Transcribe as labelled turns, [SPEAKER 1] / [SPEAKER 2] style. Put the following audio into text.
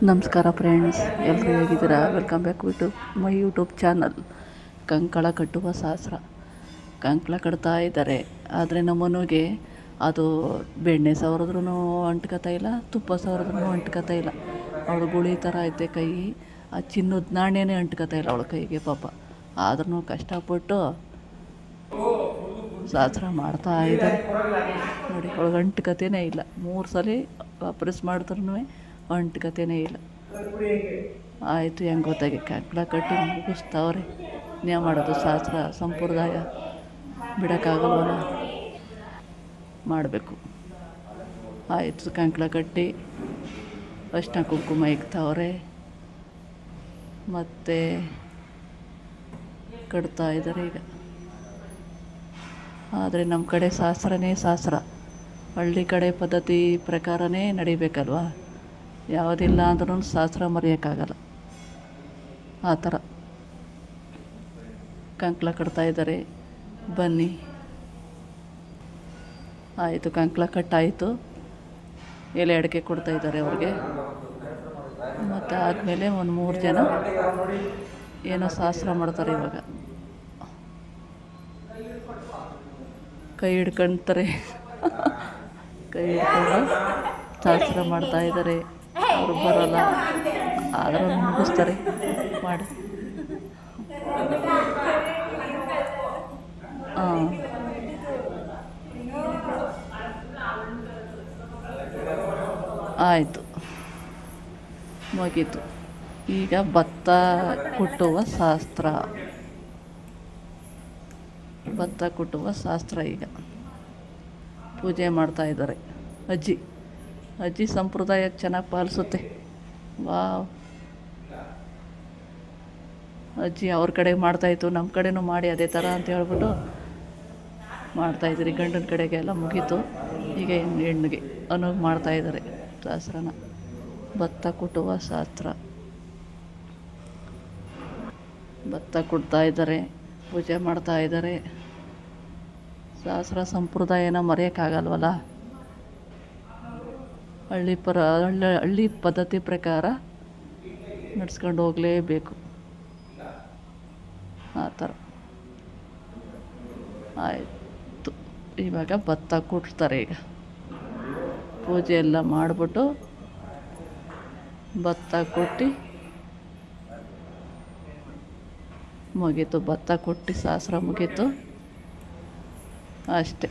[SPEAKER 1] ನಮಸ್ಕಾರ ಫ್ರೆಂಡ್ಸ್, ಎಲ್ಲರೂ ಹೇಗಿದ್ದೀರಾ? Welcome back to my YouTube channel. ಕಂಕಳ ಕಟ್ಟುವ ಶಾಸ್ತ್ರ. ಕಂಕಳ ಕಟ್ತಾ ಇದ್ದಾರೆ. ಆದರೆ ನಮ್ಮನಿಗೆ ಅದು ಬೆಣ್ಣೆ ಸವರಿದ್ರೂ ಅಂಟ್ಕೊತಾ ಇಲ್ಲ, ತುಪ್ಪ ಸವರಿದ್ರೂ ಅಂಟ್ಕೊತಾ ಇಲ್ಲ. ಅವಳು ಗುಳಿ ಥರ ಐತೆ ಕೈ, ಆ ಚಿನ್ನದ ನಾಣ್ಯನೇ ಅಂಟ್ಕೊತಾ ಇಲ್ಲ ಅವಳ ಕೈಗೆ ಪಾಪ. ಆದ್ರೂ ಕಷ್ಟಪಟ್ಟು ಶಾಸ್ತ್ರ ಮಾಡ್ತಾ ಇದ್ದಾರೆ ನೋಡಿ. ಅವಳಿಗೆ ಅಂಟ್ಕತೆಯೇ ಇಲ್ಲ. 3 ಸಲ ವಾಪಸ್ ಮಾಡಿದ್ರೂ ಅಂಟ್ಕತೆಯೇ ಇಲ್ಲ. ಆಯಿತು, ಹೆಂಗೆ ಗೊತ್ತಾಗಿ ಕಂಕಳ ಕಟ್ಟಿ ಮುಗಿಸ್ತವ್ರೆ. ನೀವು ಮಾಡೋದು ಶಾಸ್ತ್ರ ಸಂಪ್ರದಾಯ ಬಿಡೋಕ್ಕಾಗಲ್ವಲ್ಲ, ಮಾಡಬೇಕು. ಆಯಿತು, ಕಂಕಳ ಕಟ್ಟಿ ಅರಿಶಿನ ಕುಂಕುಮ ಇಕ್ತವ್ರೆ, ಮತ್ತು ಕಟ್ತಾ ಇದ್ದಾರೆ ಈಗ. ಆದರೆ ನಮ್ಮ ಕಡೆ ಶಾಸ್ತ್ರನೇ ಶಾಸ್ತ್ರ, ಹಳ್ಳಿ ಕಡೆ ಪದ್ಧತಿ ಪ್ರಕಾರನೇ ನಡಿಬೇಕಲ್ವ. ಯಾವುದಿಲ್ಲ ಅಂದ್ರೂ ಶಾಸ್ತ್ರ ಮರೆಯೋಕ್ಕಾಗಲ್ಲ. ಆ ಥರ ಕಂಕಳ ಕಟ್ತಾ ಇದ್ದಾರೆ. ಬನ್ನಿ. ಆಯಿತು, ಕಂಕಳ ಕಟ್ಟಾಯಿತು. ಎಲೆ ಅಡಿಕೆ ಕೊಡ್ತಾಯಿದ್ದಾರೆ ಅವ್ರಿಗೆ. ಮತ್ತು ಆದಮೇಲೆ ಒಂದು 3 ಜನ ಏನೋ ಶಾಸ್ತ್ರ ಮಾಡ್ತಾರೆ. ಇವಾಗ ಕೈ ಹಿಡ್ಕೊಳ್ತಾರೆ. ಕೈ ಹಿಡ್ಕೊಂಡು ಶಾಸ್ತ್ರ ಮಾಡ್ತಾಯಿದ್ದಾರೆ. ಅವರು ಬರೋಲ್ಲ, ಆದರೂ ಮುಗಿಸ್ತಾರೆ ಮಾಡಿ. ಆಯಿತು, ಮುಗೀತು. ಈಗ ಭತ್ತ ಕುಟ್ಟುವ ಶಾಸ್ತ್ರ. ಭತ್ತ ಕುಟ್ಟುವ ಶಾಸ್ತ್ರ. ಈಗ ಪೂಜೆ ಮಾಡ್ತಾಯಿದ್ದಾರೆ. ಅಜ್ಜಿ ಸಂಪ್ರದಾಯ ಚೆನ್ನಾಗಿ ಪಾಲಿಸುತ್ತೆ. ವಾವ್, ಅಜ್ಜಿ ಅವ್ರ ಕಡೆ ಮಾಡ್ತಾಯಿತ್ತು, ನಮ್ಮ ಕಡೆನೂ ಮಾಡಿ ಅದೇ ಥರ ಅಂತ ಹೇಳ್ಬಿಟ್ಟು ಮಾಡ್ತಾಯಿದ್ರಿ. ಗಂಡನ ಕಡೆಗೆ ಎಲ್ಲ ಮುಗೀತು. ಈಗ ಹೆಣ್ಣಿಗೆ ಅನುವು ಮಾಡ್ತಾಯಿದ್ದಾರೆ ಶಾಸ್ತ್ರನ. ಭತ್ತ ಕುಟ್ಟುವ ಶಾಸ್ತ್ರ. ಭತ್ತ ಕುಟ್ತಾ ಇದ್ದಾರೆ, ಪೂಜೆ ಮಾಡ್ತಾಯಿದ್ದಾರೆ. ಶಾಸ್ತ್ರ ಸಂಪ್ರದಾಯನ ಮರೆಯೋಕ್ಕಾಗಲ್ವಲ್ಲ. ಹಳ್ಳಿ ಪದ್ಧತಿ ಪ್ರಕಾರ ನಡ್ಸ್ಕೊಂಡು ಹೋಗಲೇಬೇಕು. ಆ ಥರ. ಆಯಿತು, ಇವಾಗ ಭತ್ತ ಕುಟ್ತಾರೆ. ಈಗ ಪೂಜೆ ಎಲ್ಲ ಮಾಡಿಬಿಟ್ಟು ಭತ್ತ ಕುಟ್ಟಿ ಮುಗೀತು. ಭತ್ತ ಕುಟ್ಟಿ ಶಾಸ್ತ್ರ ಮುಗೀತು ಅಷ್ಟೇ.